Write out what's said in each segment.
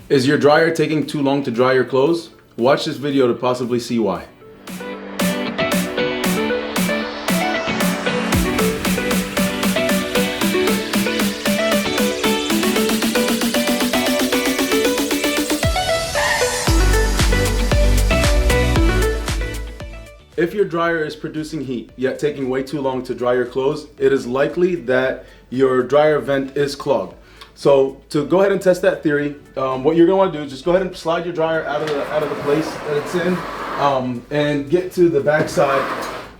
Is your dryer taking too long to dry your clothes? Watch this video to possibly see why. If your dryer is producing heat, yet taking way too long to dry your clothes, it is likely that your dryer vent is clogged. So to go ahead and test that theory, what you're gonna wanna do is just go ahead and slide your dryer out of the place that it's in, and get to the back side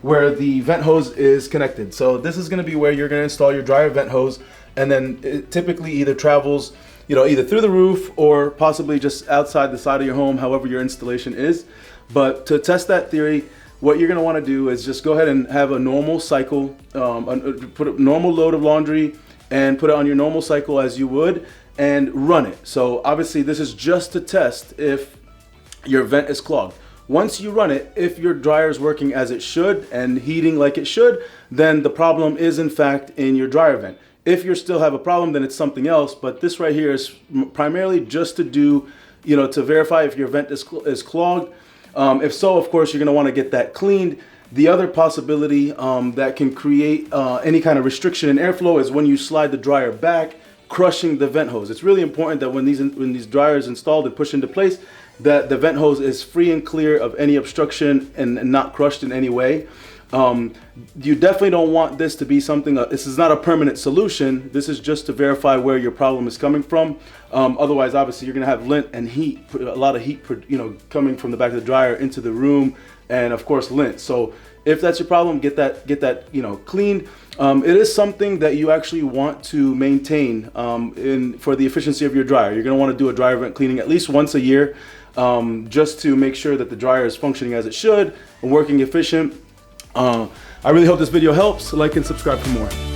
where the vent hose is connected. So this is gonna be where you're gonna install your dryer vent hose, and then it typically either travels, either through the roof or possibly just outside the side of your home, however your installation is. But to test that theory, what you're gonna wanna do is just go ahead and have a normal cycle, put a normal load of laundry and put it on your normal cycle as you would and run it. So obviously this is just to test if your vent is clogged. Once you run it, if your dryer is working as it should and heating like it should, then the problem is in fact in your dryer vent. If you still have a problem, then it's something else, but this right here is primarily just to do, to verify if your vent is clogged. If so, of course, you're going to want to get that cleaned. The other possibility that can create any kind of restriction in airflow is when you slide the dryer back, crushing the vent hose. It's really important that when these dryers installed and pushed into place, that the vent hose is free and clear of any obstruction and not crushed in any way. You definitely don't want this to be something, this is not a permanent solution. This is just to verify where your problem is coming from. Otherwise, obviously, you're gonna have lint and heat, a lot of heat, coming from the back of the dryer into the room, and of course, lint. So if that's your problem, get that cleaned. It is something that you actually want to maintain for the efficiency of your dryer. You're gonna wanna do a dryer vent cleaning at least once a year, just to make sure that the dryer is functioning as it should and working efficient. I really hope this video helps. Like and subscribe for more.